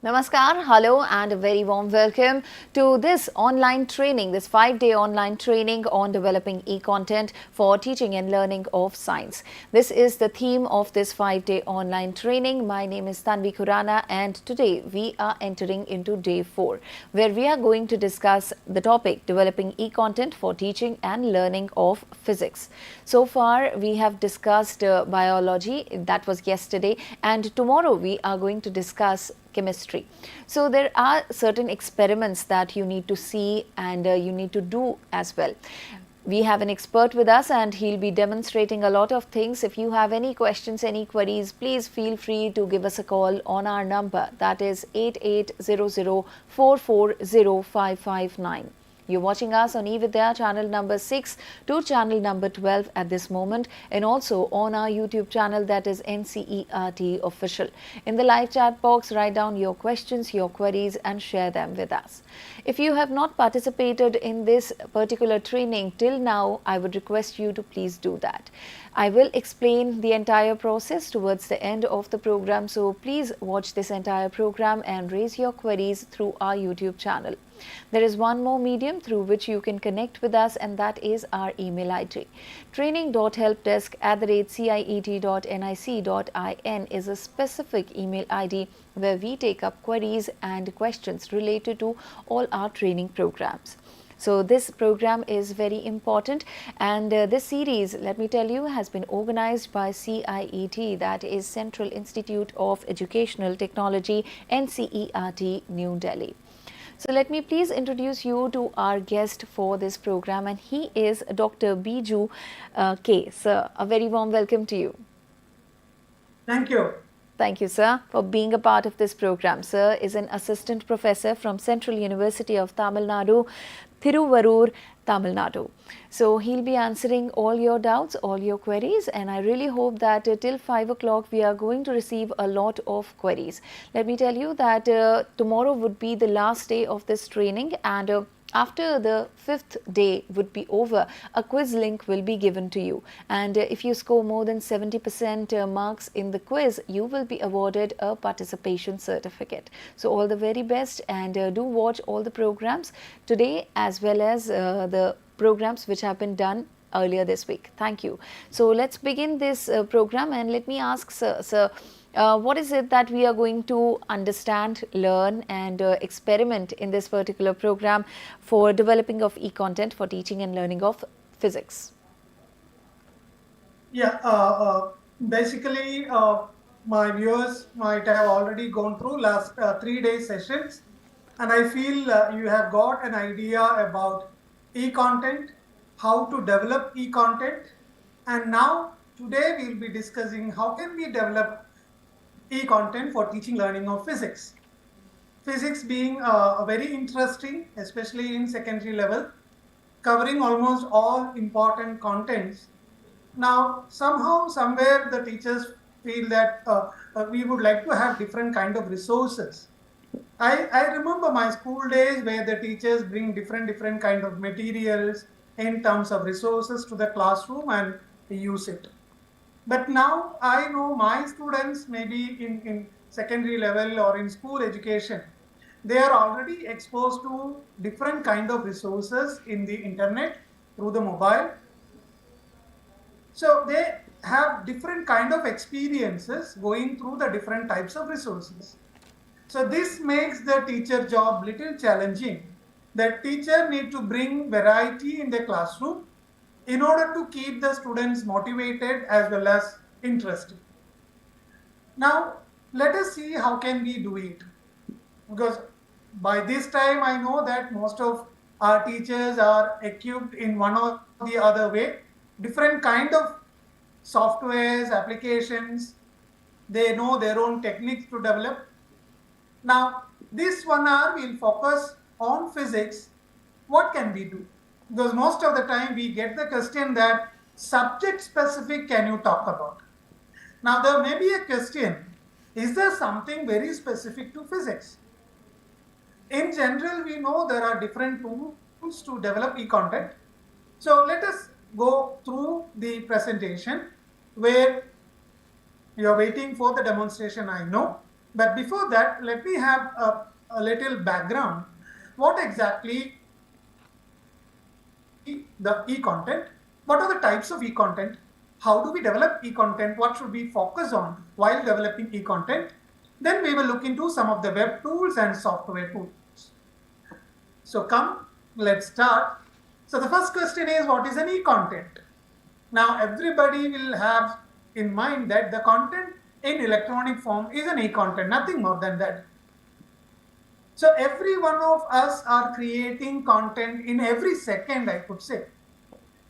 Namaskar, hello, and a very warm welcome to this online training, this 5-day online training on developing e-content for teaching and learning of science. This is the theme of this 5-day online training. My name is Tanvi Khurana, and today we are entering into day 4, where we are going to discuss the topic developing e-content for teaching and learning of physics. So far, we have discussed biology, that was yesterday, and tomorrow we are going to discuss chemistry. So there are certain experiments that you need to see and you need to do as well. We have an expert with us and he'll be demonstrating a lot of things. If you have any questions, any queries, please feel free to give us a call on our number, that is 8800440559. You're watching us on eVidya channel number 6 to channel number 12 at this moment, and also on our YouTube channel, that is NCERT Official. In the live chat box, write down your questions, your queries and share them with us. If you have not participated in this particular training till now, I would request you to please do that. I will explain the entire process towards the end of the program, so please watch this entire program and raise your queries through our YouTube channel. There is one more medium through which you can connect with us, and that is our email ID. training.helpdesk@ciet.nic.in is a specific email ID where we take up queries and questions related to all our training programs. So this program is very important, and this series, let me tell you, has been organized by CIET, that is Central Institute of Educational Technology, NCERT, New Delhi. So let me please introduce you to our guest for this program, and he is Dr. Biju K. Sir, a very warm welcome to you. Thank you. Thank you, sir, for being a part of this program. Sir is an assistant professor from Central University of Tamil Nadu, Thiruvarur, Tamil Nadu. So he'll be answering all your doubts, all your queries, and I really hope that till 5 o'clock we are going to receive a lot of queries. Let me tell you that tomorrow would be the last day of this training, and after the 5th day would be over, a quiz link will be given to you, and if you score more than 70% marks in the quiz, you will be awarded a participation certificate. So all the very best, and do watch all the programs today as well as the programs which have been done earlier this week. Thank you. So let's begin this program, and let me ask sir, what is it that we are going to understand, learn and experiment in this particular program for developing of e-content for teaching and learning of physics? Yeah, basically my viewers might have already gone through last 3-day sessions, and I feel you have got an idea about e-content, how to develop e-content, and now today we will be discussing how can we develop e-content for teaching learning of physics. Physics being very interesting, especially in secondary level, covering almost all important contents. Now, somehow, somewhere the teachers feel that we would like to have different kind of resources. I remember my school days where the teachers bring different kind of materials in terms of resources to the classroom and use it. But now I know my students, maybe in secondary level or in school education, they are already exposed to different kind of resources in the internet, through the mobile. So they have different kind of experiences going through the different types of resources. So this makes the teacher job little challenging. The teacher need to bring variety in the classroom in order to keep the students motivated as well as interested. Now, let us see how can we do it. Because by this time, I know that most of our teachers are equipped in one or the other way. Different kind of softwares, applications, they know their own techniques to develop. Now, this 1 hour will focus on physics. What can we do? Because most of the time we get the question that subject specific can you talk about? Now there may be a question, is there something very specific to physics? In general, we know there are different tools to develop e-content. So let us go through the presentation where you are waiting for the demonstration, I know. But before that, let me have a little background. What exactly the e-content? What are the types of e-content? How do we develop e-content? What should we focus on while developing e-content? Then we will look into some of the web tools and software tools. So come, let's start. So the first question is, what is an e-content? Now everybody will have in mind that the content in electronic form is an e-content, nothing more than that. So every one of us are creating content in every second, I could say.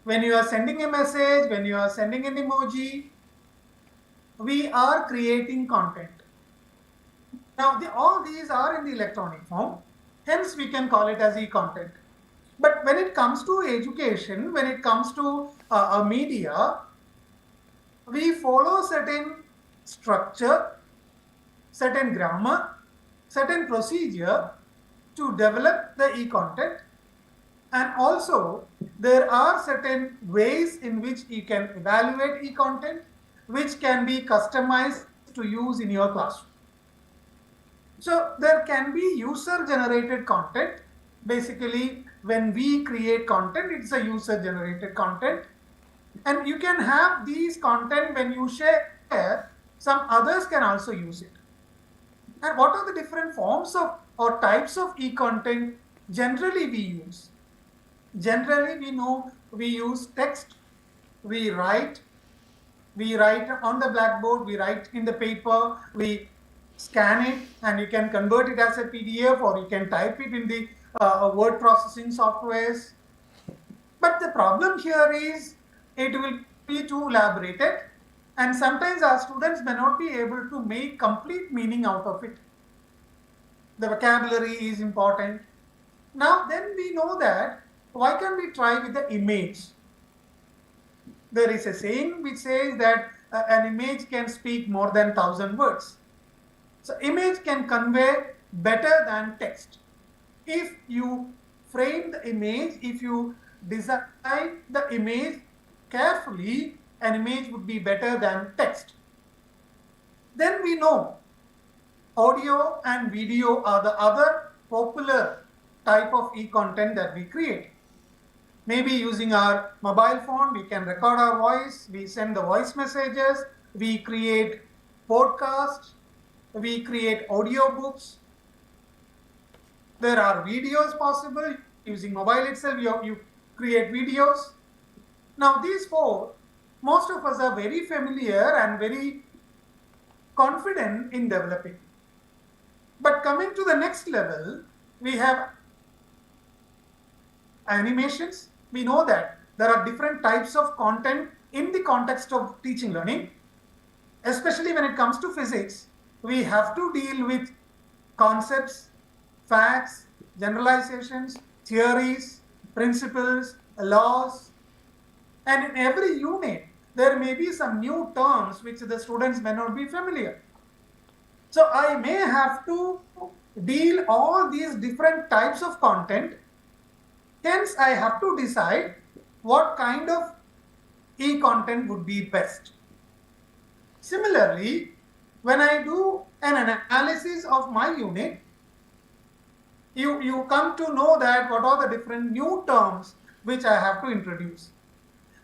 When you are sending a message, when you are sending an emoji, we are creating content. Now all these are in the electronic form, hence we can call it as e-content. But when it comes to education, when it comes to a media, we follow certain structure, certain grammar, certain procedure to develop the e-content. And also, there are certain ways in which you can evaluate e-content, which can be customized to use in your classroom. So there can be user-generated content. Basically, when we create content, it's a user-generated content. And you can have these content when you share, some others can also use it. And what are the different forms of or types of e-content generally we use? Generally, we know we use text, we write on the blackboard, we write in the paper, we scan it, and you can convert it as a PDF or you can type it in the word processing softwares. But the problem here is it will be too elaborated, and sometimes our students may not be able to make complete meaning out of it. The vocabulary is important. Now then we know that, why can't we try with the image? There is a saying which says that an image can speak more than 1,000 words. So image can convey better than text. If you frame the image, if you design the image carefully, an image would be better than text. Then we know audio and video are the other popular type of e-content that we create. Maybe using our mobile phone, we can record our voice, we send the voice messages, we create podcasts, we create audio books. There are videos possible. Using mobile itself, you create videos. Now these four, most of us are very familiar and very confident in developing. But coming to the next level, we have animations. We know that there are different types of content in the context of teaching learning. Especially when it comes to physics, we have to deal with concepts, facts, generalizations, theories, principles, laws. And in every unit, there may be some new terms which the students may not be familiar. So I may have to deal all these different types of content. Hence, I have to decide what kind of e-content would be best. Similarly, when I do an analysis of my unit, you come to know that what are the different new terms which I have to introduce,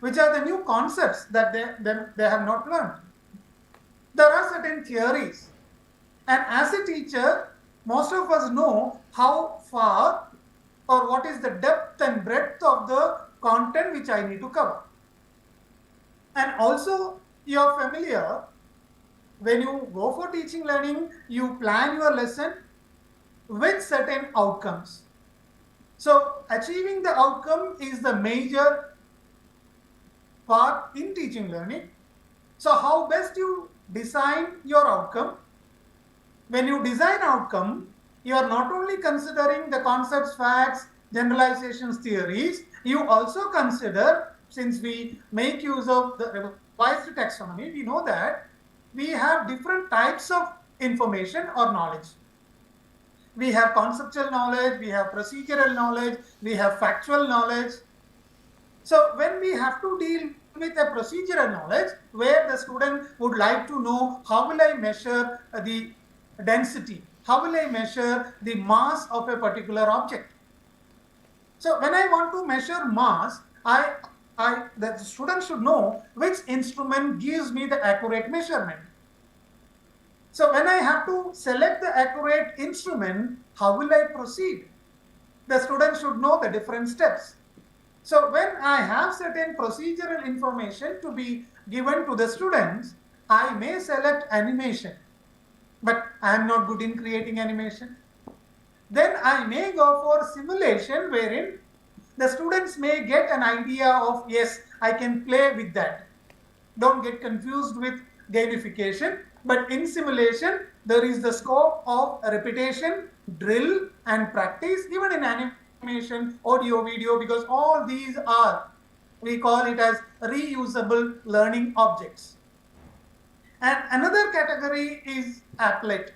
which are the new concepts that they have not learned. There are certain theories, and as a teacher, most of us know how far or what is the depth and breadth of the content which I need to cover. And also, you are familiar, when you go for teaching learning, you plan your lesson with certain outcomes. So achieving the outcome is the major part in teaching learning. So how best you design your outcome? When you design outcome, you are not only considering the concepts, facts, generalizations, theories, you also consider, since we make use of the revised taxonomy, we know that we have different types of information or knowledge. We have conceptual knowledge, we have procedural knowledge, we have factual knowledge. So when we have to deal with a procedural knowledge, where the student would like to know how will I measure the density? How will I measure the mass of a particular object? So when I want to measure mass, the student should know which instrument gives me the accurate measurement. So when I have to select the accurate instrument, how will I proceed? The student should know the different steps. So when I have certain procedural information to be given to the students, I may select animation, but I am not good in creating animation. Then I may go for simulation, wherein the students may get an idea of, yes, I can play with that. Don't get confused with gamification, but in simulation, there is the scope of repetition, drill, and practice, even in animation, audio, video, because all these are, we call it as reusable learning objects. And another category is applet.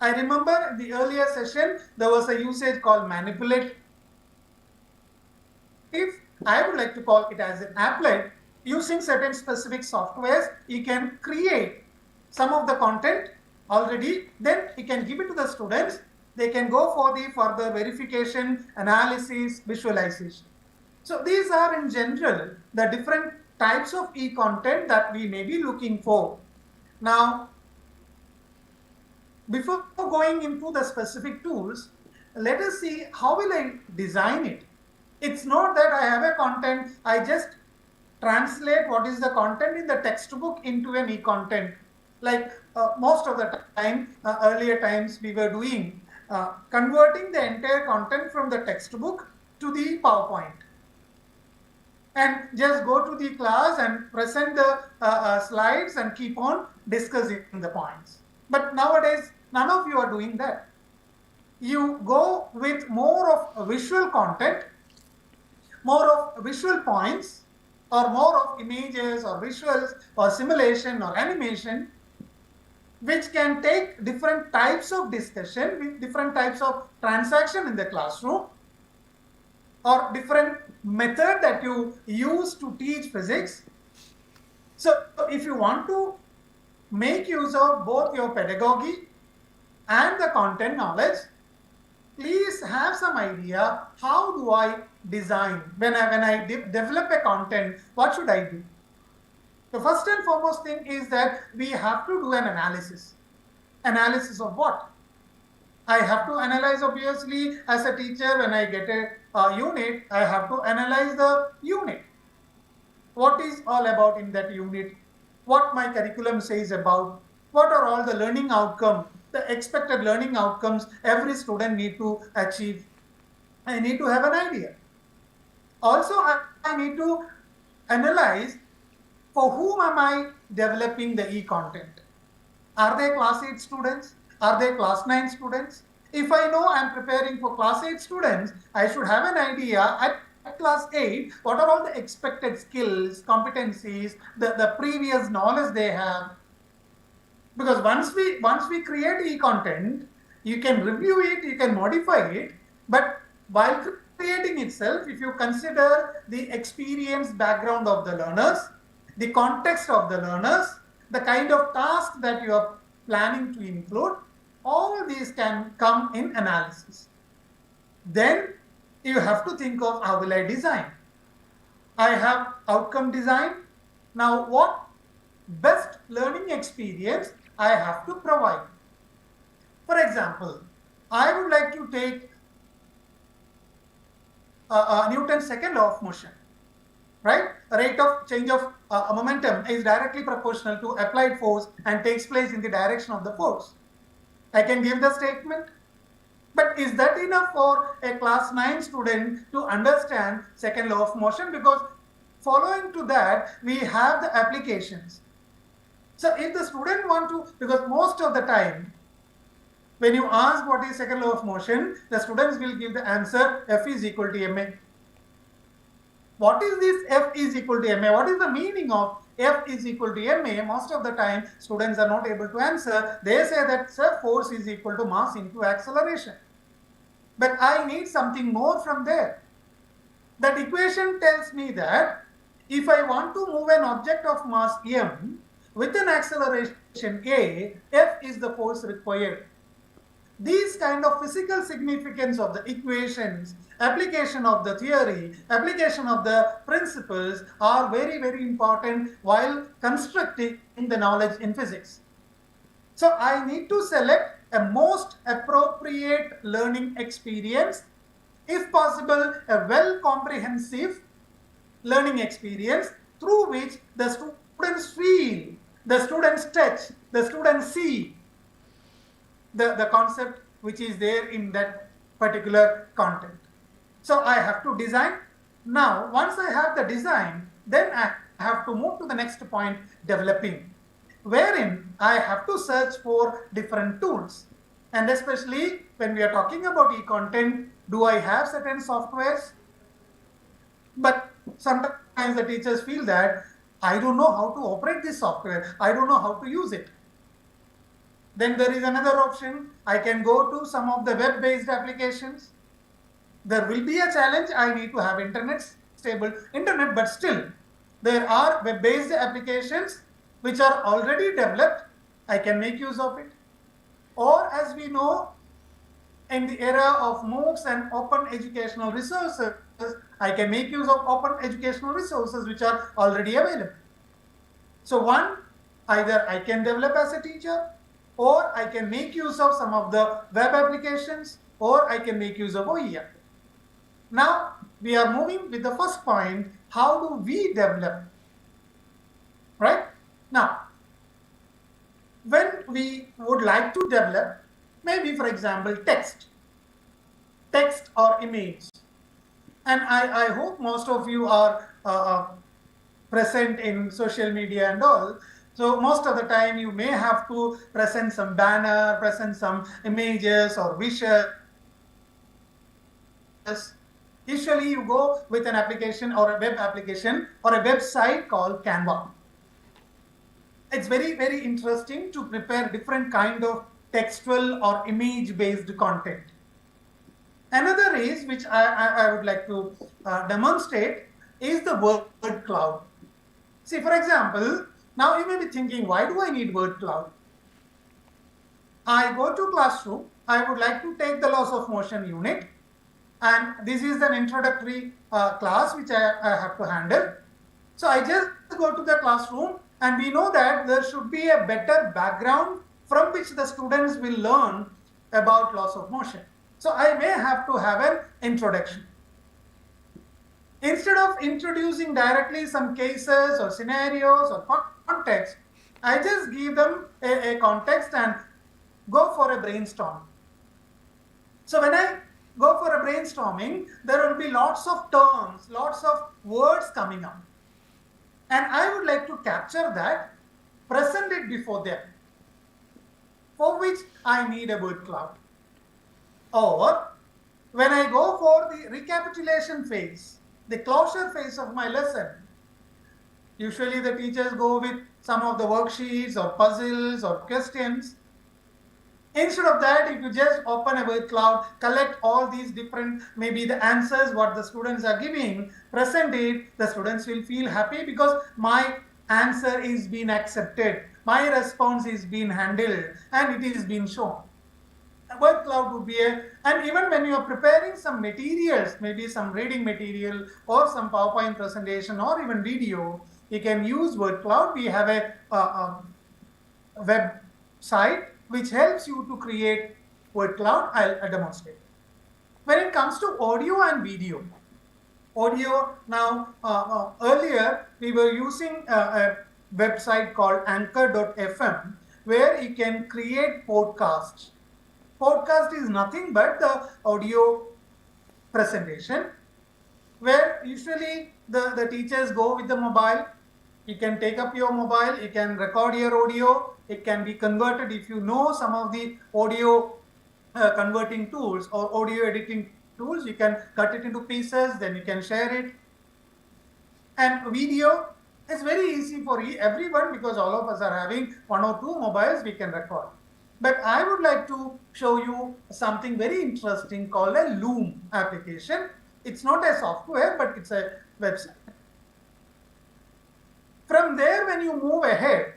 I remember in the earlier session, there was a usage called manipulate. If I would like to call it as an applet, using certain specific softwares, you can create some of the content already, then you can give it to the students. They can go for the further verification, analysis, visualization. So these are in general the different types of e-content that we may be looking for. Now, before going into the specific tools, let us see how will I design it. It's not that I have a content, I just translate what is the content in the textbook into an e-content. Like most of the time, earlier times we were doing, converting the entire content from the textbook to the PowerPoint. And just go to the class and present the slides and keep on discussing the points. But nowadays, none of you are doing that. You go with more of visual content, more of visual points, or more of images or visuals or simulation or animation, which can take different types of discussion with different types of transaction in the classroom, or different method that you use to teach physics. So if you want to make use of both your pedagogy and the content knowledge, please have some idea, how do I design? When I develop a content, what should I do? The first and foremost thing is that we have to do an analysis. Analysis of what? I have to analyze, obviously, as a teacher, when I get a unit, I have to analyze the unit. What is all about in that unit? What my curriculum says about? What are all the learning outcomes, the expected learning outcomes every student need to achieve? I need to have an idea. Also, I need to analyze for whom am I developing the e-content. Are they class 8 students? Are they class 9 students? If I know I'm preparing for class 8 students, I should have an idea at class 8, what are all the expected skills, competencies, the previous knowledge they have. Because once we create e-content, you can review it, you can modify it, but while creating itself, if you consider the experience background of the learners, the context of the learners, the kind of task that you are planning to include, all these can come in analysis. Then you have to think of how will I design. I have outcome design. Now what best learning experience I have to provide. For example, I would like to take Newton's second law of motion, right? The rate of change of momentum is directly proportional to applied force and takes place in the direction of the force. I can give the statement, but is that enough for a class 9 student to understand second law of motion? Because following to that, we have the applications. So if the student want to, because most of the time, when you ask what is second law of motion, the students will give the answer F is equal to ma. What is this F is equal to ma? What is the meaning of F is equal to ma? Most of the time, students are not able to answer. They say that, sir, force is equal to mass into acceleration. But I need something more from there. That equation tells me that if I want to move an object of mass m with an acceleration A, F is the force required. These kind of physical significance of the equations, application of the theory, application of the principles are very, very important while constructing the knowledge in physics. So I need to select a most appropriate learning experience, if possible, a well comprehensive learning experience through which the students feel, the students touch, the students see the concept which is there in that particular content. So I have to design. Now, once I have the design, then I have to move to the next point, developing, wherein I have to search for different tools. And especially when we are talking about eContent, do I have certain softwares? But sometimes the teachers feel that I don't know how to operate this software. I don't know how to use it. Then there is another option. I can go to some of the web-based applications. There will be a challenge. I need to have stable internet, but still there are web-based applications which are already developed. I can make use of it. Or as we know, in the era of MOOCs and open educational resources, I can make use of open educational resources which are already available. So one, either I can develop as a teacher, or I can make use of some of the web applications, or I can make use of OEM. Now, we are moving with the first point, how do we develop? Right? Now, when we would like to develop, maybe for example, text or image. And I hope most of you are present in social media and all. So most of the time you may have to present some banner, present some images or visuals. Usually you go with an application or a web application or a website called Canva. It's very, very interesting to prepare different kind of textual or image-based content. Another is, which I would like to demonstrate, is the word cloud. See, for example, now you may be thinking, why do I need word cloud? I go to classroom, I would like to take the laws of motion unit, and this is an introductory class which I have to handle. So I just go to the classroom, and we know that there should be a better background from which the students will learn about laws of motion. So I may have to have an introduction. Instead of introducing directly some cases or scenarios or context, I just give them a context and go for a brainstorm. So when I go for a brainstorming, there will be lots of terms, lots of words coming up. And I would like to capture that, present it before them, for which I need a word cloud. Or when I go for the recapitulation phase, the closure phase of my lesson, usually the teachers go with some of the worksheets or puzzles or questions. Instead of that, if you just open a word cloud, collect all these different, maybe the answers what the students are giving, present it, the students will feel happy because my answer is being accepted, my response is being handled, and it is being shown. A word cloud would be and even when you are preparing some materials, maybe some reading material or some PowerPoint presentation or even video, you can use word cloud. We have a website which helps you to create word cloud. I'll demonstrate. When it comes to audio and video, now earlier we were using a website called anchor.fm where you can create podcasts. Podcast is nothing but the audio presentation where usually the teachers go with the mobile. You can take up your mobile, you can record your audio, it can be converted if you know some of the audio converting tools or audio editing tools, you can cut it into pieces, then you can share it. And video is very easy for everyone because all of us are having one or two mobiles we can record. But I would like to show you something very interesting called a Loom application. It's not a software, but it's a website. From there, when you move ahead,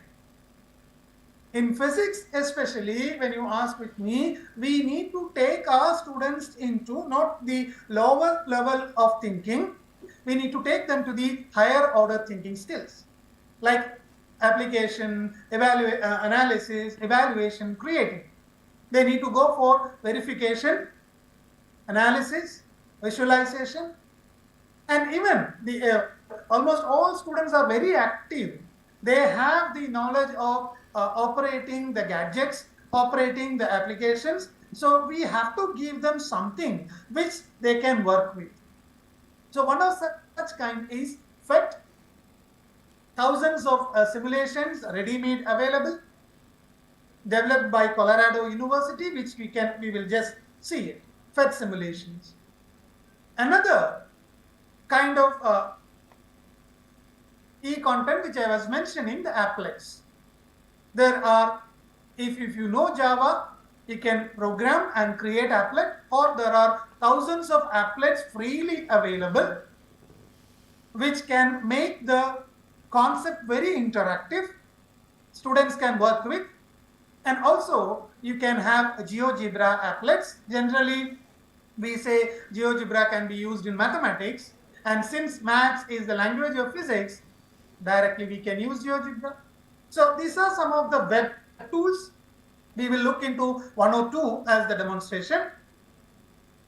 In physics, especially when you ask with me, we need to take our students into not the lower level of thinking, we need to take them to the higher order thinking skills, like application, analysis, evaluation, creating. They need to go for verification, analysis, visualization, and even the almost all students are very active. They have the knowledge of operating the gadgets, operating the applications. So we have to give them something which they can work with. So one of such kind is FET. Thousands of simulations ready-made available, developed by Colorado University, which we will just see it. FET simulations. Another kind of eContent which I was mentioning, the applets. There are, if you know Java, you can program and create applet, or there are thousands of applets freely available which can make the concept very interactive. Students can work with, and also you can have GeoGebra applets. Generally, we say GeoGebra can be used in mathematics, and since maths is the language of physics, directly we can use GeoGebra. So these are some of the web tools. We will look into one or two as the demonstration.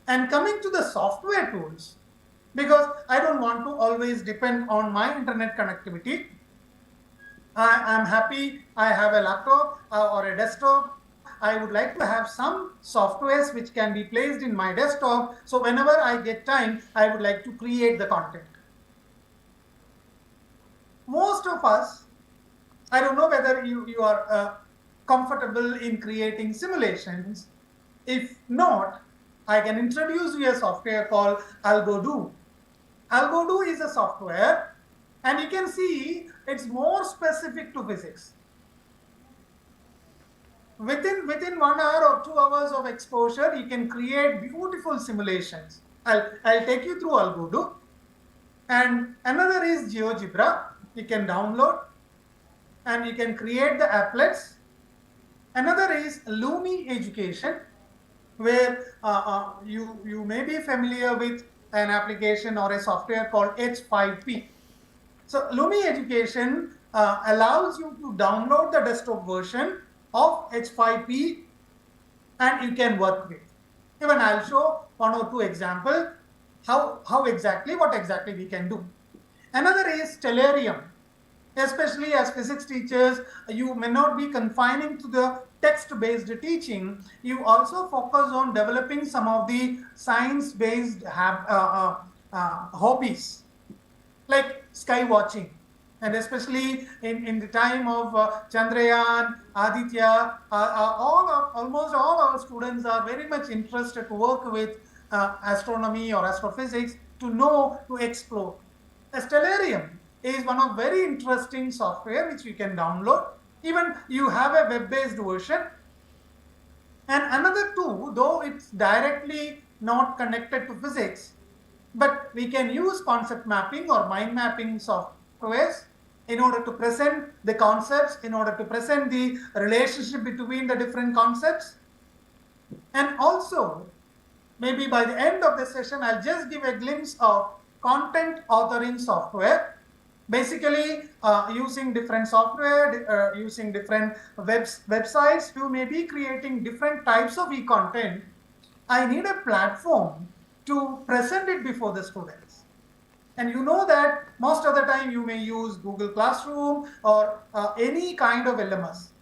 And coming to the software tools, because I don't want to always depend on my internet connectivity. I am happy I have a laptop or a desktop. I would like to have some softwares which can be placed in my desktop. So whenever I get time, I would like to create the content. Most of us, I don't know whether you are comfortable in creating simulations. If not, I can introduce you a software called AlgoDo. AlgoDo is a software, and you can see it's more specific to physics. Within 1 hour or 2 hours of exposure, you can create beautiful simulations. I'll take you through AlgoDo. And another is GeoGebra. You can download and you can create the applets. Another is Lumi Education, where you may be familiar with an application or a software called H5P. So Lumi Education allows you to download the desktop version of H5P and you can work with. Even I'll show one or two examples what exactly we can do. Another is Stellarium. Especially as physics teachers, you may not be confining to the text-based teaching. You also focus on developing some of the science-based hobbies, like sky watching. And especially in the time of Chandrayaan, Aditya, almost all our students are very much interested to work with astronomy or astrophysics, to explore. A Stellarium is one of very interesting software which you can download. Even you have a web-based version. And another two, though it's directly not connected to physics, but we can use concept mapping or mind mapping softwares in order to present the concepts, in order to present the relationship between the different concepts. And also, maybe by the end of the session, I'll just give a glimpse of content authoring software. Basically, using different software, using different websites, you may be creating different types of e-content. I need a platform to present it before the students. And you know that most of the time you may use Google Classroom or any kind of LMS.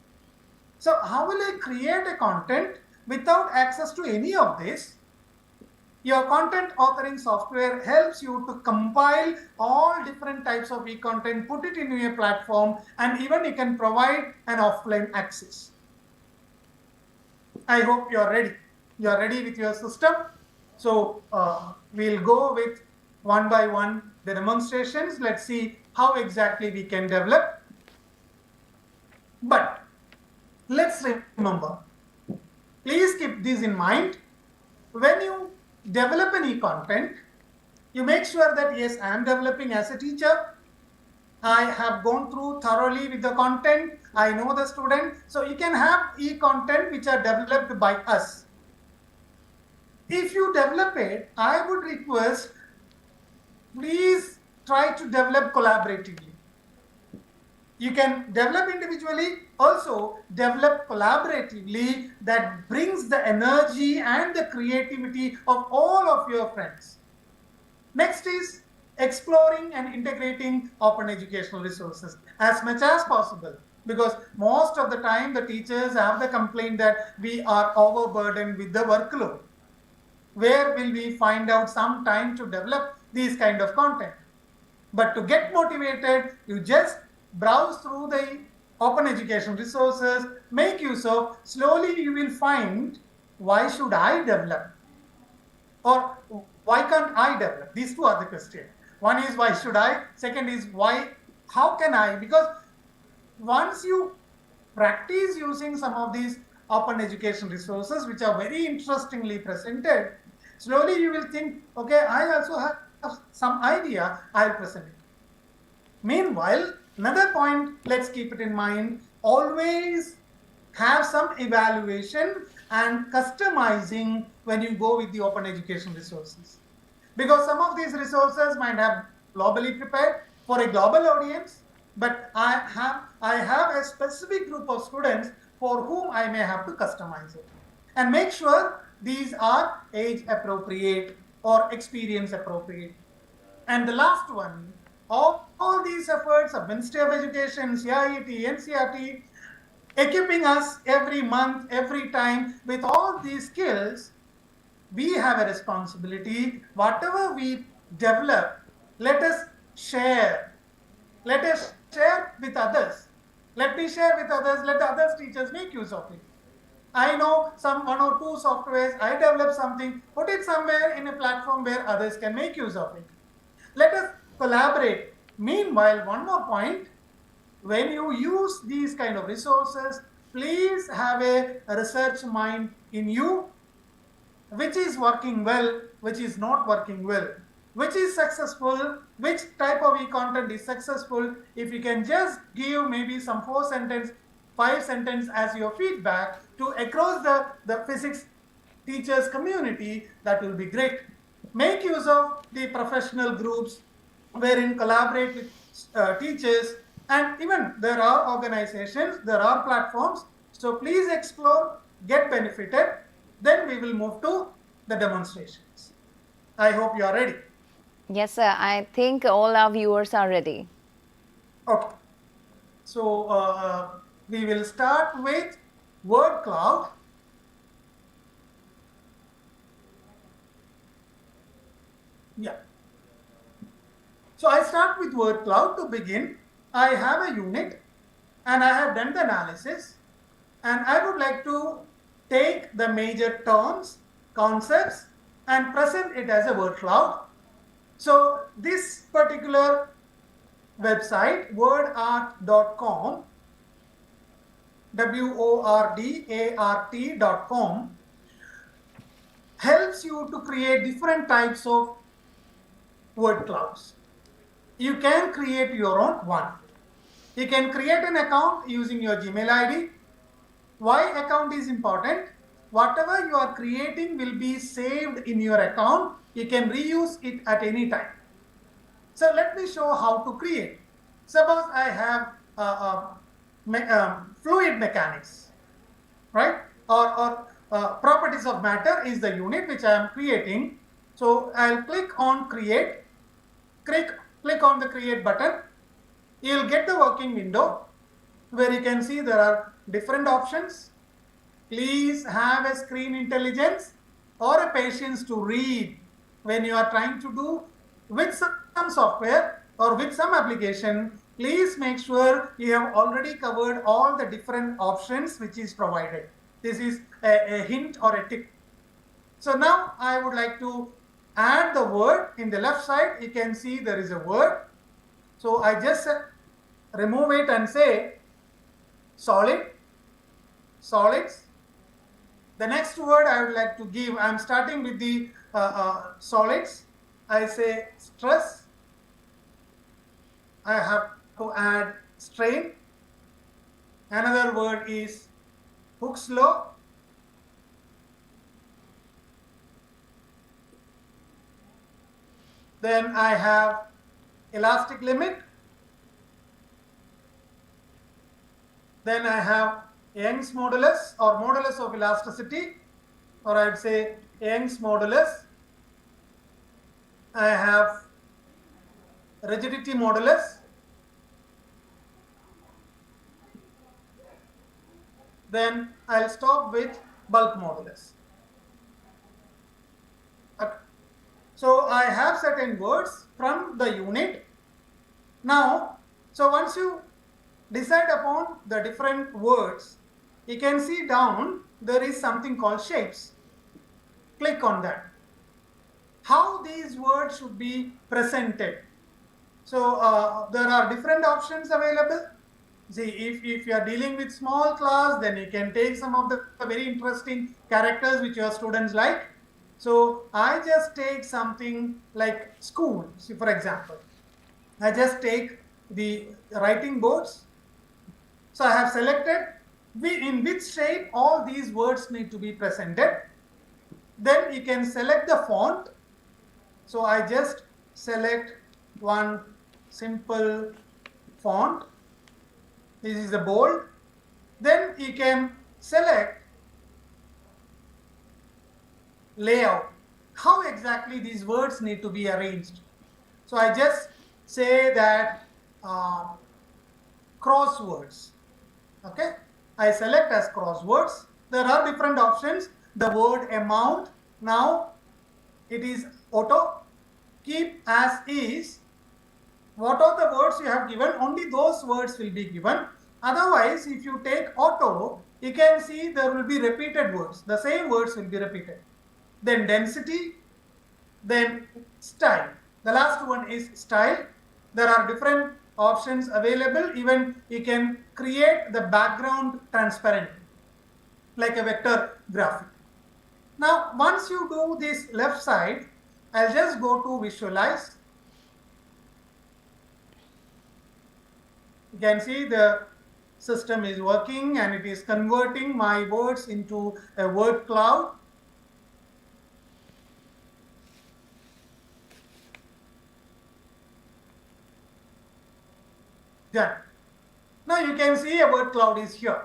So how will I create a content without access to any of this? Your content authoring software helps you to compile all different types of e-content, put it into a platform, and even you can provide an offline access. I hope you are ready. You are ready with your system. So we'll go with one by one the demonstrations. Let's see how exactly we can develop. But let's remember, please keep this in mind. When you develop an e-content, you make sure that yes, I am developing as a teacher. I have gone through thoroughly with the content. I know the student. So you can have e-content which are developed by us. If you develop it, I would request, please try to develop collaboratively. You can develop individually, also develop collaboratively, that brings the energy and the creativity of all of your friends. Next is exploring and integrating open educational resources as much as possible, because most of the time the teachers have the complaint that we are overburdened with the workload. Where will we find out some time to develop these kind of content? But to get motivated, you just browse through the open education resources, make use of, slowly you will find, why should I develop? Or why can't I develop? These two are the questions. One is why should I? Second is why, how can I? Because once you practice using some of these open education resources, which are very interestingly presented, slowly you will think, okay, I also have some idea, I'll present it. Meanwhile, another point, let's keep it in mind, always have some evaluation and customizing when you go with the open education resources. Because some of these resources might have globally prepared for a global audience, but I have a specific group of students for whom I may have to customize it. And make sure these are age appropriate or experience appropriate. And the last one, all these efforts of Ministry of Education, CIET, NCERT, equipping us every month, every time with all these skills, we have a responsibility. Whatever we develop, let us share. Let us share with others. Let me share with others. Let the other teachers make use of it. I know some one or two softwares. I develop something, put it somewhere in a platform where others can make use of it. Let us collaborate. Meanwhile, one more point, when you use these kind of resources, please have a research mind in you, which is working well, which is not working well, which is successful, which type of e-content is successful. If you can just give maybe some 4 sentence, 5 sentence as your feedback to across the physics teachers community, that will be great. Make use of the professional groups wherein collaborate with teachers, and even there are organizations, there are platforms. So please explore, get benefited. Then we will move to the demonstrations. I hope you are ready. Yes, sir. I think all our viewers are ready. Okay. So we will start with word cloud. Yeah. So I start with word cloud to begin. I have a unit and I have done the analysis, and I would like to take the major terms, concepts, and present it as a word cloud. So this particular website, wordart.com, wordart.com, helps you to create different types of word clouds. You can create your own one. You can create an account using your Gmail ID. Why account is important? Whatever you are creating will be saved in your account. You can reuse it at any time. So let me show how to create. Suppose I have fluid mechanics, right? Or properties of matter is the unit which I am creating. So I'll click on create. Click on the create button. You'll get the working window where you can see there are different options. Please have a screen intelligence or a patience to read when you are trying to do with some software or with some application. Please make sure you have already covered all the different options which is provided. This is a hint or a tip. So now I would like to add the word. In the left side, you can see there is a word. So I just remove it and say solid, solids. The next word I would like to give, I am starting with the solids. I say stress. I have to add strain. Another word is Hooke's law. Then I have elastic limit. Then I have Young's modulus or modulus of elasticity, or I'd say Young's modulus. I have rigidity modulus. Then I'll stop with bulk modulus. Okay. So I have certain words from the unit. Now, so once you decide upon the different words, you can see down there is something called shapes. Click on that. How these words should be presented. So there are different options available. See, if you are dealing with small class, then you can take some of the very interesting characters which your students like. So I just take something like school. See, for example, I just take the writing boards. So I have selected in which shape all these words need to be presented. Then you can select the font. So I just select one simple font. This is the bold. Then you can select layout. How exactly these words need to be arranged. So I just say that crosswords. Okay, I select as crosswords. There are different options. The word amount, now it is auto. Keep as is. What are the words you have given? Only those words will be given. Otherwise, if you take auto, you can see there will be repeated words. The same words will be repeated. Then density, then style. The last one is style. There are different options available. Even you can create the background transparent, like a vector graphic. Now, once you do this left side, I'll just go to visualize. You can see the system is working and it is converting my words into a word cloud. Done. Now you can see a word cloud is here.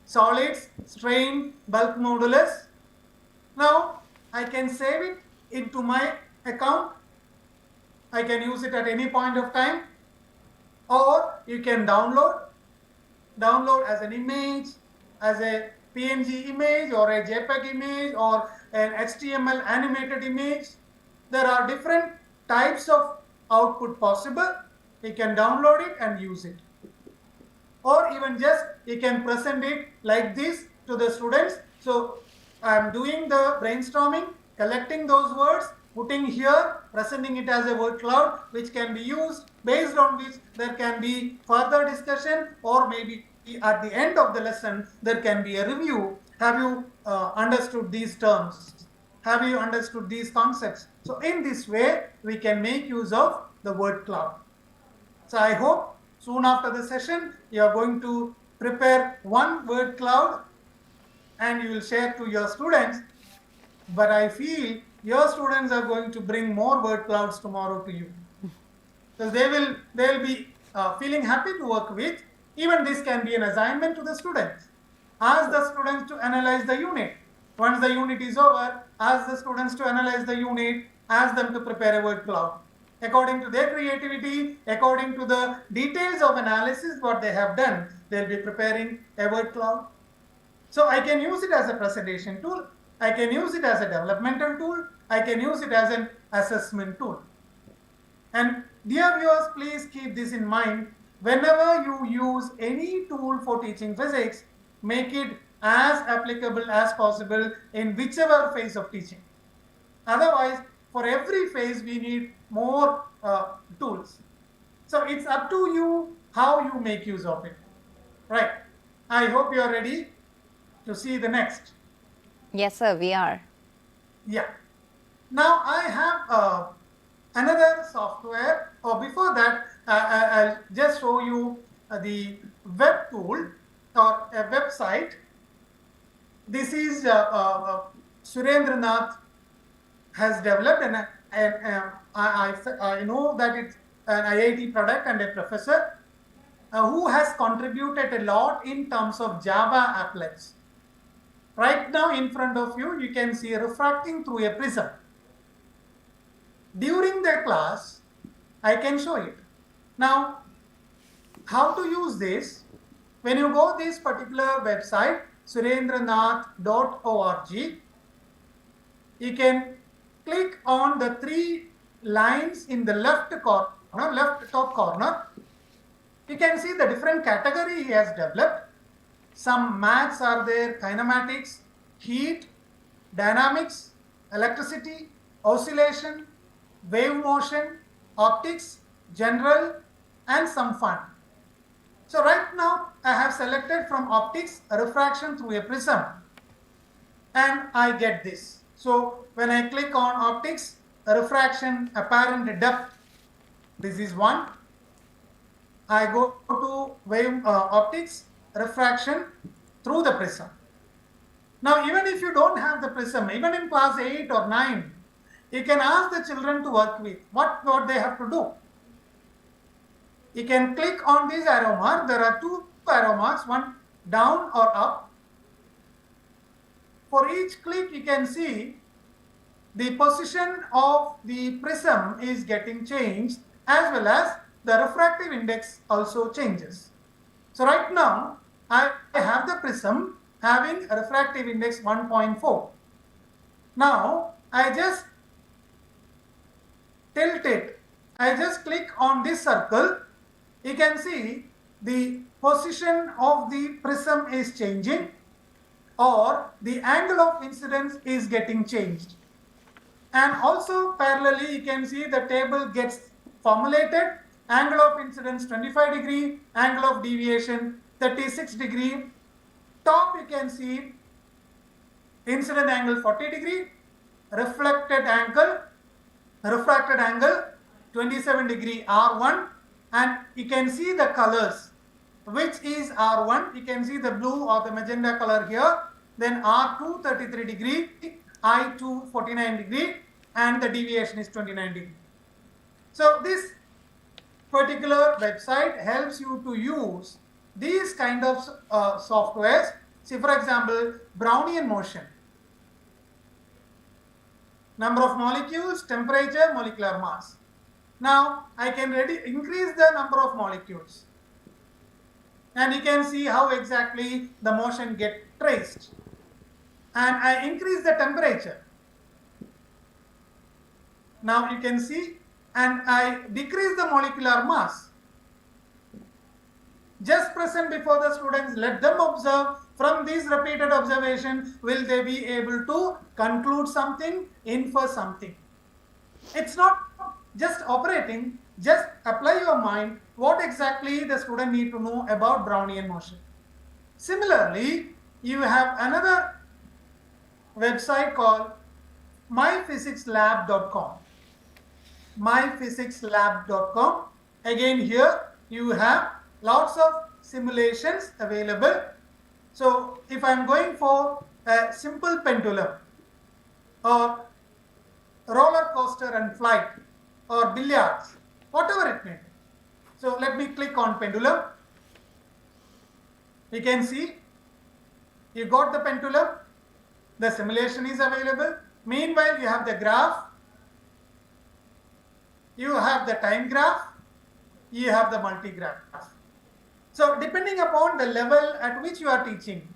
Solids, strain, bulk modulus. Now I can save it into my account. I can use it at any point of time, or you can download as an image, as a PNG image or a JPEG image or an HTML animated image. There are different types of output possible. You can download it and use it, or even just you can present it like this to the students. So I am doing the brainstorming, collecting those words, putting here, presenting it as a word cloud, which can be used, based on which there can be further discussion, or maybe at the end of the lesson there can be a review. Have you understood these terms? Have you understood these concepts? So in this way we can make use of the word cloud. So I hope soon after the session you are going to prepare one word cloud and you will share to your students. But I feel your students are going to bring more word clouds tomorrow to you, because they will be feeling happy to work with. Even this can be an assignment to the students. Ask the students to analyze the unit. Once the unit is over, ask the students to analyze the unit, ask them to prepare a word cloud. According to their creativity, according to the details of analysis what they have done, they'll be preparing a word cloud. So I can use it as a presentation tool. I can use it as a developmental tool. I can use it as an assessment tool. And dear viewers, please keep this in mind. Whenever you use any tool for teaching physics, make it as applicable as possible in whichever phase of teaching. Otherwise, for every phase, we need more tools. So it's up to you how you make use of it. Right. I hope you are ready to see the next. Yes, sir, we are. Yeah. Now I have another software. Or before that, I'll just show you the web tool. or a website. This is Surendranath has developed, and I know that it's an IIT product and a professor who has contributed a lot in terms of Java applets. Right now in front of you, you can see refracting through a prism. During the class, I can show it. Now, how to use this? When you go this particular website, surendranath.org, you can click on the 3 lines in the left corner, left top corner. You can see the different category he has developed. Some maths are there, kinematics, heat, dynamics, electricity, oscillation, wave motion, optics, general, and some fun. So right now I have selected from optics a refraction through a prism, and I get this. So when I click on optics, a refraction apparent depth, this is 1. I go to wave optics, refraction through the prism. Now, even if you don't have the prism, even in class 8 or 9, you can ask the children to work with what they have to do. You can click on this arrow mark. There are 2 arrow marks, one down or up. For each click, you can see the position of the prism is getting changed, as well as the refractive index also changes. So right now, I have the prism having a refractive index 1.4. Now, I just tilt it. I just click on this circle. You can see the position of the prism is changing, or the angle of incidence is getting changed. And also parallelly, you can see the table gets formulated. Angle of incidence 25 degree, angle of deviation 36 degree. Top you can see incident angle 40 degree, refracted angle 27 degree R1, and you can see the colors, which is R1. You can see the blue or the magenta color here. Then R2 33 degree, I2 49 degree, and the deviation is 29 degree. So this particular website helps you to use these kind of softwares. See, for example, Brownian motion, number of molecules, temperature, molecular mass. Now I can increase the number of molecules, and you can see how exactly the motion gets traced. And I increase the temperature. Now you can see, and I decrease the molecular mass. Just present before the students, let them observe. From these repeated observations, will they be able to conclude something, infer something? It's not just operating, just apply your mind what exactly the student need to know about Brownian motion. Similarly, you have another website called myphysicslab.com. myphysicslab.com. Again, here you have lots of simulations available. So if I'm going for a simple pendulum, or roller coaster and flight, or billiards, whatever it may be. So let me click on pendulum. You can see you got the pendulum, the simulation is available. Meanwhile, you have the graph, you have the time graph, you have the multi-graph. So depending upon the level at which you are teaching,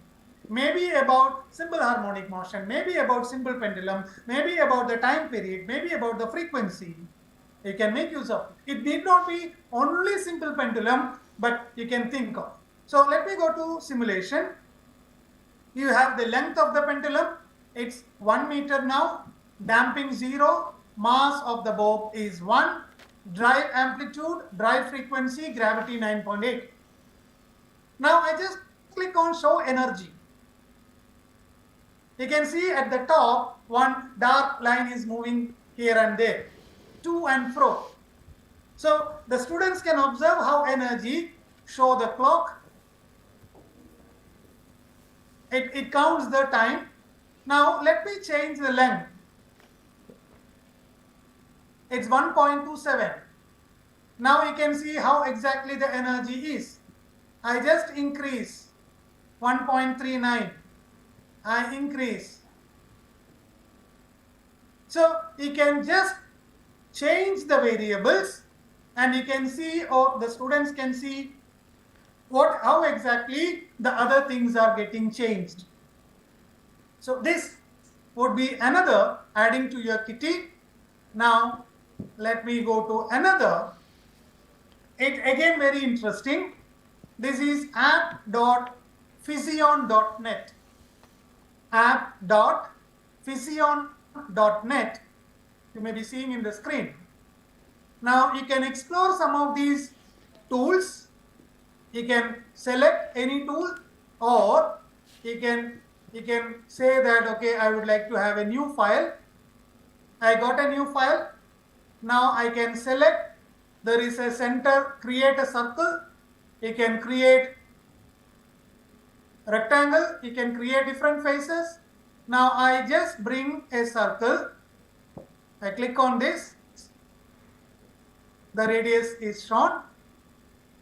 maybe about simple harmonic motion, maybe about simple pendulum, maybe about the time period, maybe about the frequency, you can make use of it. It need not be only simple pendulum, but you can think of. So let me go to simulation. You have the length of the pendulum, it's 1 meter now, damping 0, mass of the bulb is 1, drive amplitude, drive frequency, gravity 9.8. Now I just click on show energy. You can see at the top, one dark line is moving here and there, to and fro. So the students can observe how energy show the clock, it counts the time. Now let me change the length. It's 1.27. Now you can see how exactly the energy is. I just increase 1.39. I increase. So you can just change the variables and you can see, or the students can see how exactly the other things are getting changed. So this would be another adding to your kitty. Now let me go to another. It again very interesting. This is app.physion.net. App.physion.net. You may be seeing in the screen. Now you can explore some of these tools. You can select any tool, or you can say that, okay, I would like to have a new file. I got a new file. Now I can select, there is a center, create a circle. You can create rectangle. You can create different faces. Now I just bring a circle. I click on this. The radius is shown.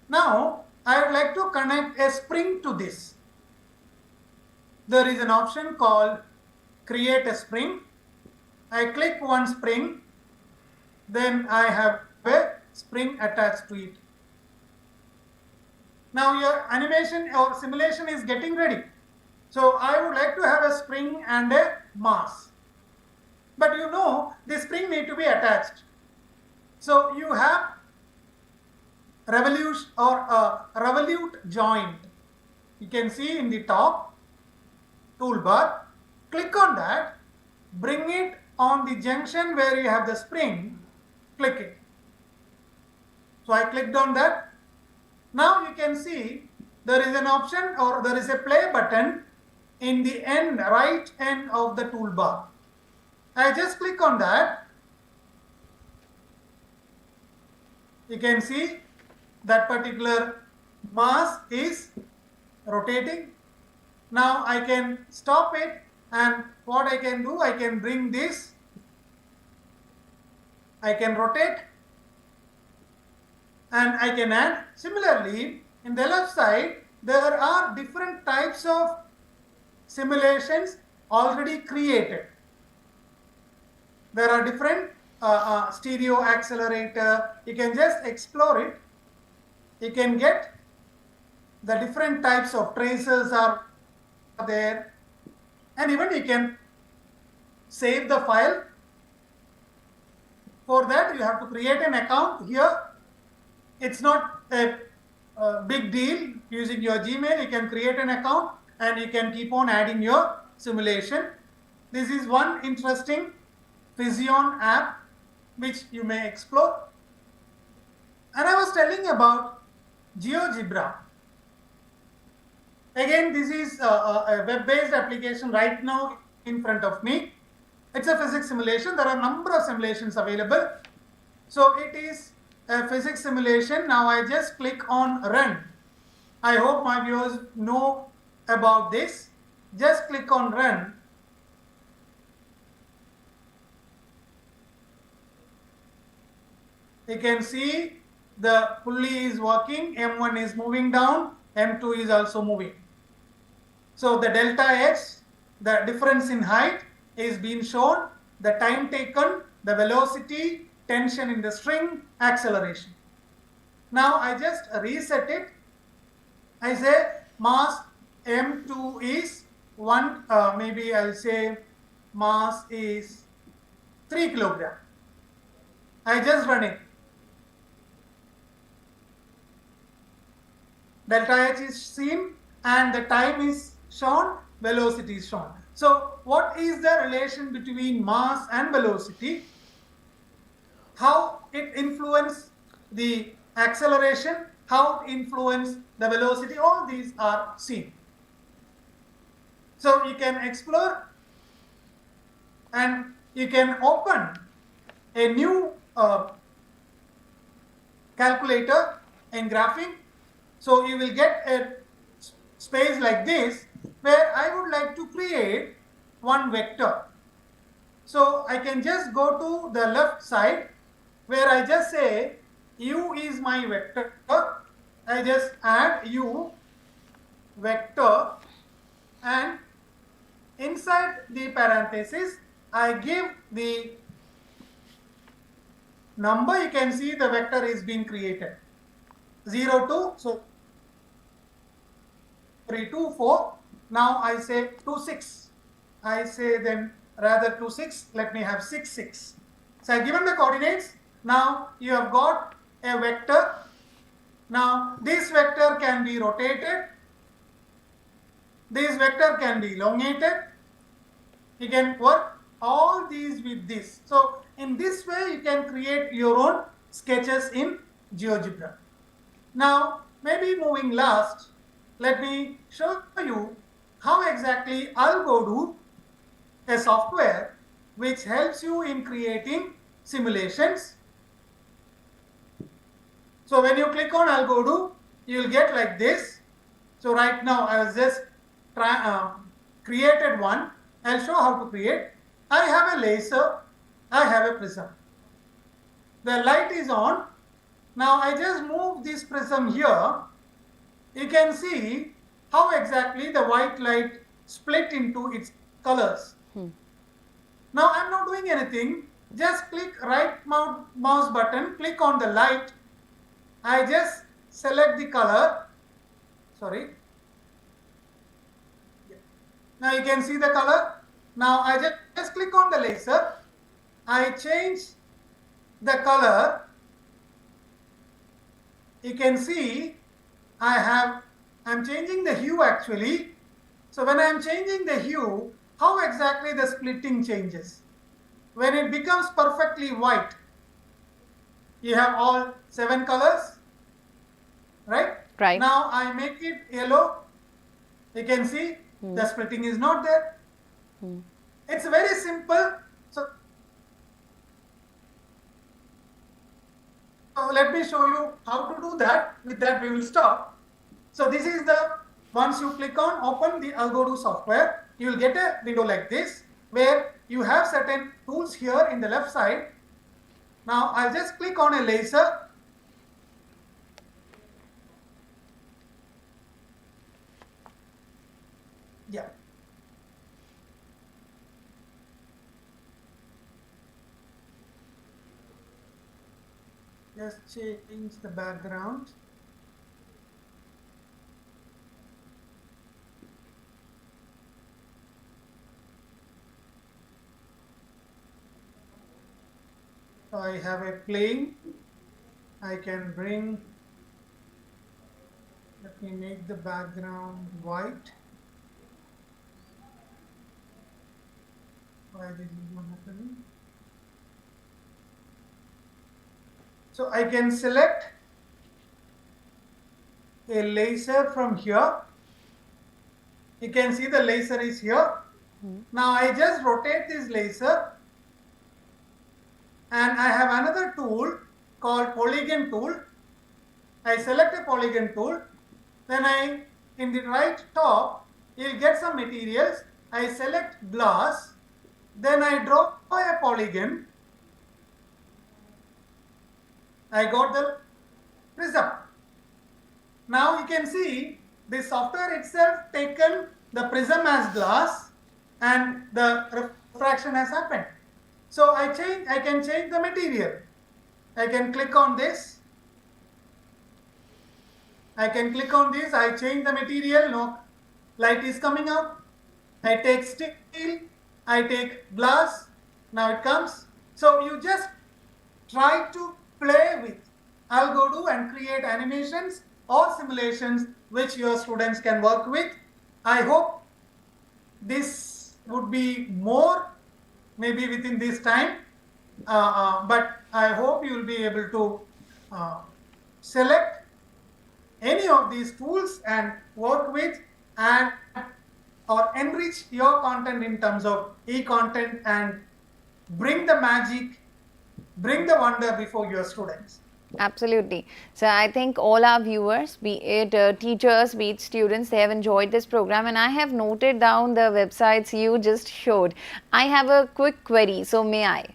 Now I would like to connect a spring to this. There is an option called create a spring. I click one spring, then I have a spring attached to it. Now your animation or simulation is getting ready. So I would like to have a spring and a mass. But you know, the spring need to be attached. So you have revolute or revolute joint. You can see in the top toolbar. Click on that, bring it on the junction where you have the spring, click it. So I clicked on that. Now you can see there is an option, or there is a play button in the end, right end of the toolbar. I just click on that. You can see that particular mass is rotating. Now I can stop it, and what I can do, I can bring this, I can rotate, and I can add. Similarly, in the left side, there are different types of simulations already created. There are different stereo accelerator. You can just explore it. You can get the different types of tracers are there, and even you can save the file. For that, you have to create an account here. It's not a big deal. Using your Gmail, you can create an account and you can keep on adding your simulation. This is one interesting Physion app which you may explore. And I was telling about GeoGebra. Again, this is a web-based application right now in front of me. It's a physics simulation. There are a number of simulations available. So it is a physics simulation. Now I just click on run. I hope my viewers know about this. Just click on run. You can see the pulley is working, M1 is moving down, M2 is also moving. So the delta X, the difference in height is being shown, the time taken, the velocity, tension in the string, acceleration. Now I just reset it. I say mass M2 is 1, maybe I'll say mass is 3 kilogram. I just run it. Delta H is seen and the time is shown, velocity is shown. So what is the relation between mass and velocity? How it influences the acceleration, how it influences the velocity, all these are seen. So you can explore and you can open a new calculator in graphing. So you will get a space like this where I would like to create one vector. So I can just go to the left side where I just say u is my vector. I just add u vector, and inside the parenthesis I give the number. You can see the vector is being created 0 2, so 3 2 4. Now I say 2 6. I say then rather 2 6, let me have 6 6. So I given the coordinates. Now you have got a vector. Now this vector can be rotated, this vector can be elongated. You can work all these with this. So in this way you can create your own sketches in GeoGebra. Now maybe moving last, let me show you how exactly AlgoDo, a software which helps you in creating simulations. So when you click on AlgoDo, you will get like this. So right now I was just created one. I'll show how to create. I have a laser, I have a prism. The light is on. Now I just move this prism here. You can see how exactly the white light split into its colors. Now I'm not doing anything. Just click right mouse button, click on the light. I just select the color. Sorry. Now you can see the color. Now I just click on the laser. I change the color. You can see I'm changing the hue actually. So when I am changing the hue, how exactly the splitting changes? When it becomes perfectly white, you have all 7 colors, right? Right. Now I make it yellow. You can see the splitting is not there. It's very simple. So let me show you how to do that. With that we will stop. So this is the, once you click on open the AlgoDo software, you will get a window like this where you have certain tools here in the left side. Now I'll just click on a laser. Yeah. Just change the background. So I have a plane. I can bring, let me make the background white. Why this is not happening? So I can select a laser from here. You can see the laser is here. Now I just rotate this laser, and I have another tool called polygon tool. I select a polygon tool, then in the right top, you'll get some materials. I select glass, then I draw a polygon. I got the prism. Now you can see the software itself taken the prism as glass and the refraction has happened. So I can change the material. I can click on this. I can click on this. I change the material. No light is coming out. I take steel. I take glass. Now it comes. So you just try to play with AlgoDo and create animations or simulations which your students can work with. I hope this would be more maybe within this time, but I hope you will be able to select any of these tools and work with and or enrich your content in terms of e-content and bring the magic, bring the wonder before your students. Absolutely. So I think all our viewers, be it teachers, be it students, they have enjoyed this program, and I have noted down the websites you just showed. I have a quick query, so may I?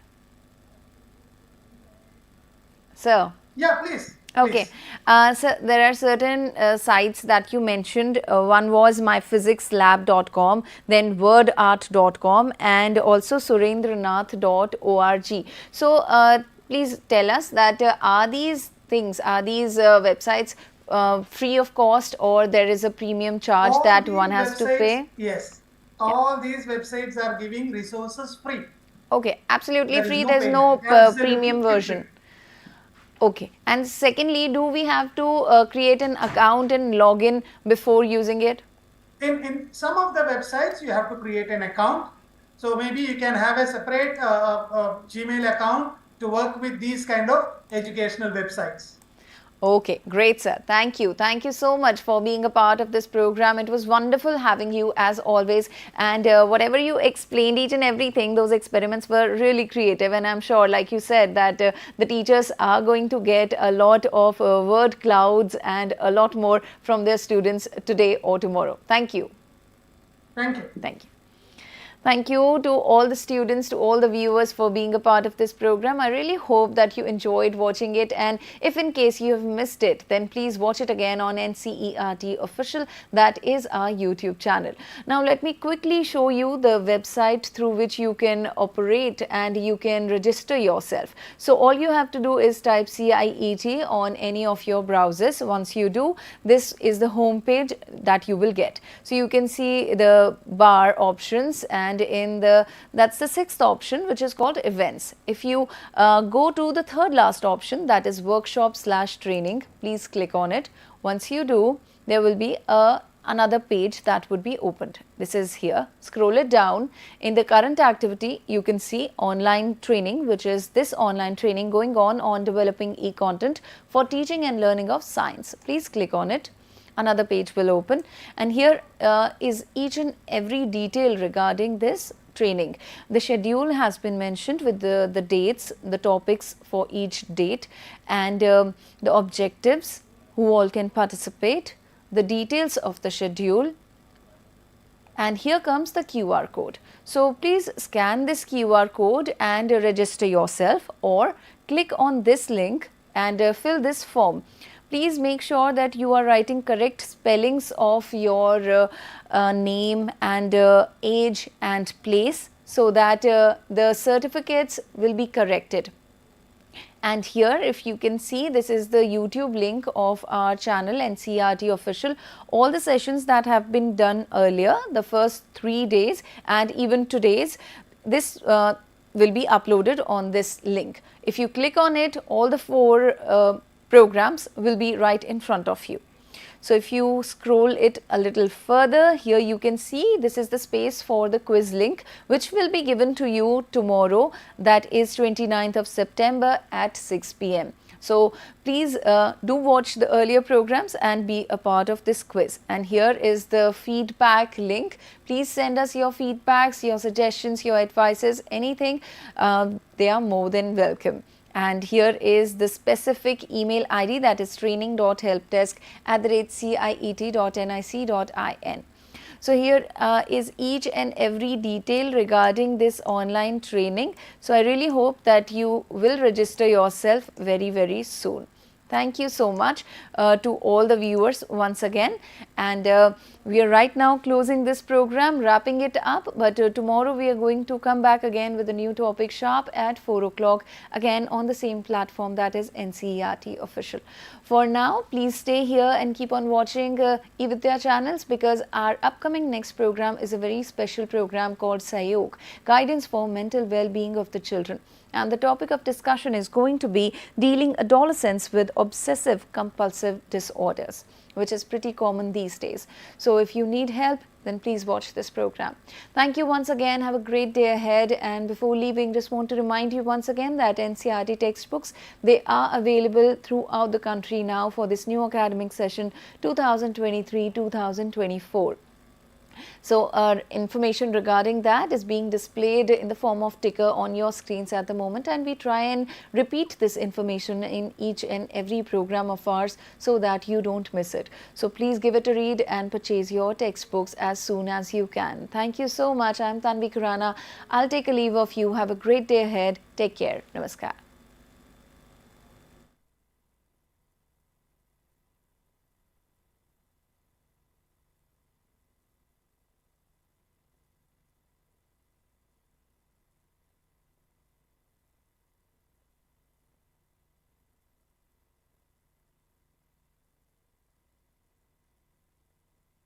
So, Yeah, please. okay. Please. So there are certain sites that you mentioned. One was myphysicslab.com, then wordart.com, and also surendranath.org. So please tell us that are these things, are these websites free of cost, or there is a premium charge All that these one has to websites, pay? yes, Yeah. all these websites are giving resources free. Okay, absolutely There is free. no There's payment. no Absolutely premium free. version. Okay. And secondly, do we have to create an account and log in before using it? In some of the websites, you have to create an account. So maybe you can have a separate Gmail account to work with these kind of educational websites. Okay, great, sir. Thank you. Thank you so much for being a part of this program. It was wonderful having you as always. And whatever you explained, each and everything, those experiments were really creative. And I'm sure, like you said, that the teachers are going to get a lot of word clouds and a lot more from their students today or tomorrow. Thank you. Thank you. Thank you. Thank you to all the students, to all the viewers for being a part of this program. I really hope that you enjoyed watching it, and if in case you have missed it, then please watch it again on NCERT Official. That is our YouTube channel. Now let me quickly show you the website through which you can operate and you can register yourself. So all you have to do is type CIET on any of your browsers. Once you do, this is the home page that you will get. So you can see the bar options, and that's the sixth option, which is called events. If you go to the third last option, that is workshop/training, please click on it. Once you do, there will be another page that would be opened. This is here. Scroll it down. In the current activity, you can see online training, which is this online training going on developing e-content for teaching and learning of science. Please click on it. Another page will open, and here is each and every detail regarding this training. The schedule has been mentioned with the dates, the topics for each date, and the objectives, who all can participate, the details of the schedule, and here comes the QR code. So please scan this QR code and register yourself, or click on this link and fill this form. Please make sure that you are writing correct spellings of your name and age and place, so that the certificates will be corrected. And here, if you can see, this is the YouTube link of our channel NCERT Official. All the sessions that have been done earlier, the first 3 days and even today's, this will be uploaded on this link. If you click on it, all the 4 programs will be right in front of you. So if you scroll it a little further, here you can see this is the space for the quiz link, which will be given to you tomorrow, that is 29th of September at 6 p.m. So please do watch the earlier programs and be a part of this quiz. And here is the feedback link. Please send us your feedbacks, your suggestions, your advices, anything. They are more than welcome. And here is the specific email ID, that is training.helpdesk@ciet.nic.in. So here is each and every detail regarding this online training. So I really hope that you will register yourself very, very soon. Thank you so much to all the viewers once again, and we are right now closing this program, wrapping it up, but tomorrow we are going to come back again with a new topic sharp at 4 o'clock, again on the same platform, that is NCERT Official. For now, please stay here and keep on watching eVidya channels, because our upcoming next program is a very special program called Sahyog, Guidance for Mental Well-being of the Children. And the topic of discussion is going to be dealing adolescents with obsessive compulsive disorders, which is pretty common these days. So if you need help, then please watch this program. Thank you once again. Have a great day ahead. And before leaving, just want to remind you once again that NCERT textbooks, they are available throughout the country now for this new academic session 2023-2024. So information regarding that is being displayed in the form of ticker on your screens at the moment, and we try and repeat this information in each and every program of ours so that you don't miss it. So please give it a read and purchase your textbooks as soon as you can. Thank you so much. I'm Tanvi Khurana. I'll take a leave of you. Have a great day ahead. Take care. Namaskar.